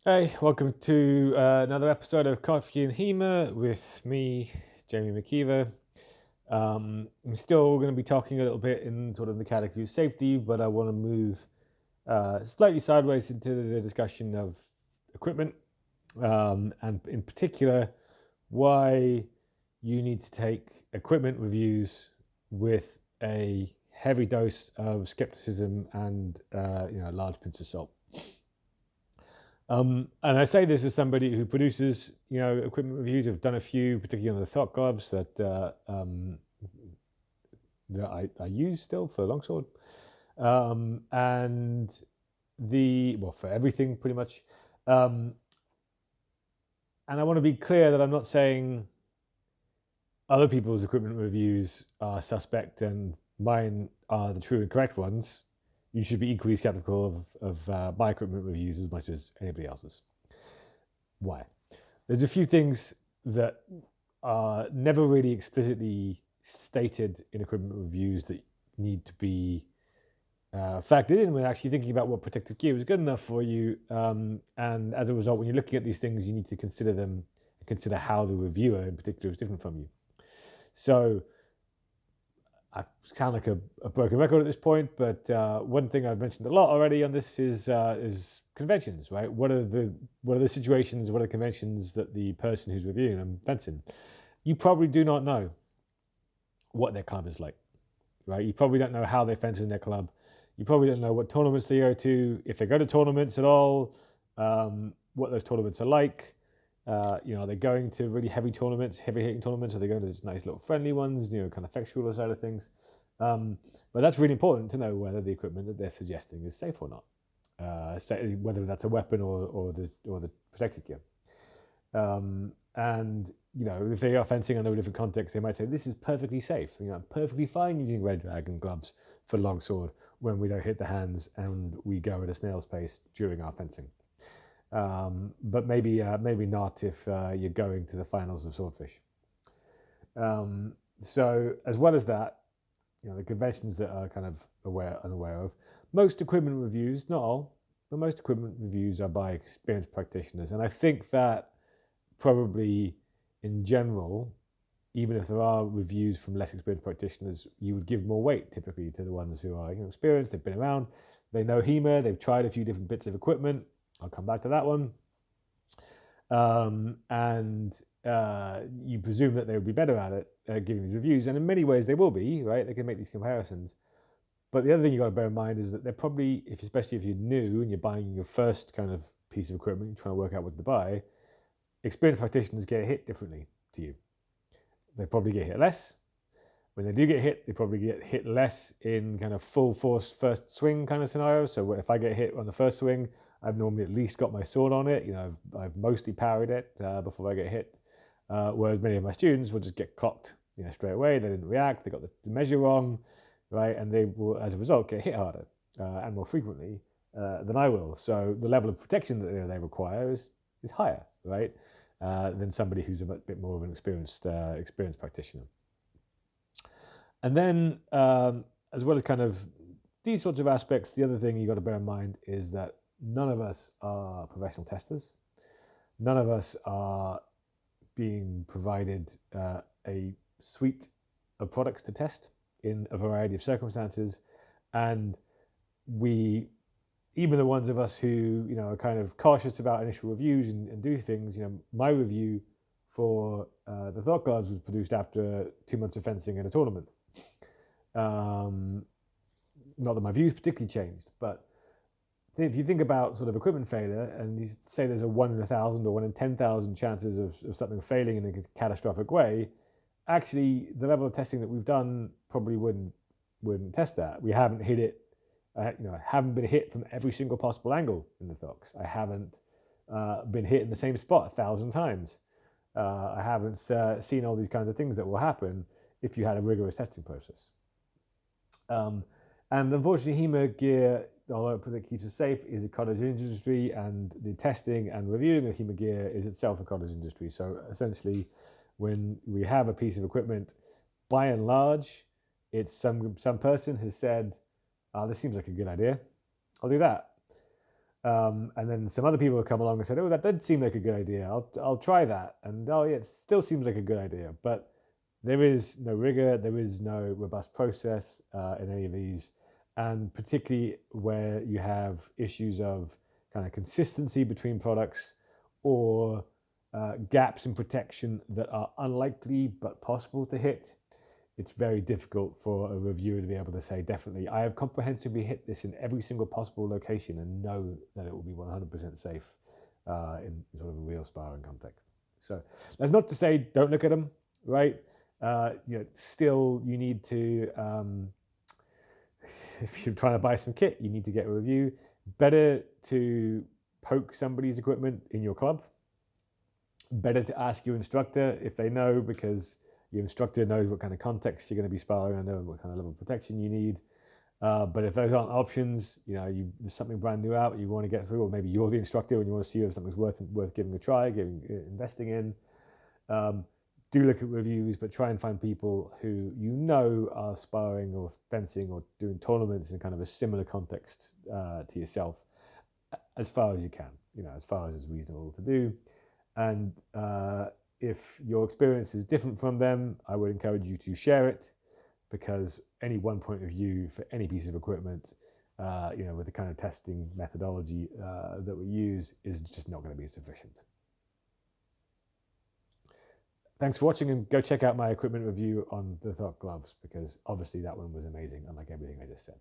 Hey, welcome to another episode of Coffee and HEMA with me, Jamie McKeever. I'm still going to be talking a little bit in sort of the category of safety, but I want to move slightly sideways into the discussion of equipment, and in particular, why you need to take equipment reviews with a heavy dose of skepticism and a large pinch of salt. And I say this as somebody who produces, equipment reviews. I've done a few, particularly on the Thought gloves that I use still for longsword, and for everything pretty much. And I want to be clear that I'm not saying other people's equipment reviews are suspect and mine are the true and correct ones. You should be equally skeptical of my equipment reviews as much as anybody else's. Why? There's a few things that are never really explicitly stated in equipment reviews that need to be factored in when actually thinking about what protective gear is good enough for you. And as a result, when you're looking at these things, you need to consider them and consider how the reviewer in particular is different from you. So I sound like a broken record at this point, but one thing I've mentioned a lot already on this is conventions, right? What are the situations, what are the conventions that the person who's reviewing them fencing? You probably do not know what their club is like, right? You probably don't know how they fence in their club. You probably don't know what tournaments they go to, if they go to tournaments at all, what those tournaments are like. Are they going to really heavy tournaments, heavy hitting tournaments? Are they going to just nice little friendly ones, kind of factual side of things? But that's really important to know whether the equipment that they're suggesting is safe or not. Whether that's a weapon or the protective gear. And if they are fencing under a different context, they might say this is perfectly safe. I'm perfectly fine using red dragon gloves for longsword when we don't hit the hands and we go at a snail's pace during our fencing. But maybe not if you're going to the finals of swordfish. So as well as that, the conventions that are kind of unaware of, most equipment reviews, not all, but most equipment reviews are by experienced practitioners. And I think that probably in general, even if there are reviews from less experienced practitioners, you would give more weight typically to the ones who are experienced, they've been around, they know HEMA, they've tried a few different bits of equipment. I'll come back to that one. And you presume that they would be better at it, giving these reviews. And in many ways they will be, right? They can make these comparisons. But the other thing you've got to bear in mind is that they're probably, especially if you're new and you're buying your first kind of piece of equipment, you're trying to work out what to buy, experienced practitioners get hit differently to you. They probably get hit less. When they do get hit, they probably get hit less in kind of full force first swing kind of scenario. So if I get hit on the first swing, I've normally at least got my sword on it. I've mostly parried it before I get hit. Whereas many of my students will just get clocked, straight away. They didn't react. They got the measure wrong, right? And they will, as a result, get hit harder and more frequently than I will. So the level of protection that they require is higher, right, than somebody who's a bit more of an experienced practitioner. And then, as well as kind of these sorts of aspects, the other thing you got to bear in mind is that none of us are professional testers. None of us are being provided a suite of products to test in a variety of circumstances. And even the ones of us who, are kind of cautious about initial reviews and do things, my review for the Thought gloves was produced after 2 months of fencing at a tournament. Not that my views particularly changed, but if you think about sort of equipment failure and you say there's a 1 in 1,000 or 1 in 10,000 chances of something failing in a catastrophic way, actually the level of testing that we've done probably wouldn't test that. We haven't hit it. I haven't been hit from every single possible angle in the Thoughts. I haven't been hit in the same spot 1,000 times. I haven't seen all these kinds of things that will happen if you had a rigorous testing process. And unfortunately, HEMA gear, although it keeps us safe, is a cottage industry, and the testing and reviewing of HEMA gear is itself a cottage industry. So essentially, when we have a piece of equipment, by and large, it's some person has said, this seems like a good idea, I'll do that. And then some other people have come along and said, "Oh, that did seem like a good idea. I'll try that." And oh, yeah, it still seems like a good idea, but there is no rigor, there is no robust process in any of these, and particularly where you have issues of kind of consistency between products or gaps in protection that are unlikely but possible to hit. It's very difficult for a reviewer to be able to say, definitely, I have comprehensively hit this in every single possible location and know that it will be 100% safe in sort of a real sparring context. So that's not to say don't look at them, right? Still you need to, if you're trying to buy some kit, you need to get a review. Better to poke somebody's equipment in your club. Better to ask your instructor if they know, because your instructor knows what kind of context you're going to be sparring under and what kind of level of protection you need. But if those aren't options, there's something brand new out you want to get through, or maybe you're the instructor and you want to see if something's worth giving a try, investing in. Do look at reviews, but try and find people who are sparring or fencing or doing tournaments in kind of a similar context to yourself, as far as you can, as far as is reasonable to do. And if your experience is different from them, I would encourage you to share it, because any one point of view for any piece of equipment, with the kind of testing methodology that we use, is just not going to be sufficient. Thanks for watching, and go check out my equipment review on the Thought gloves, because obviously that one was amazing, unlike everything I just said.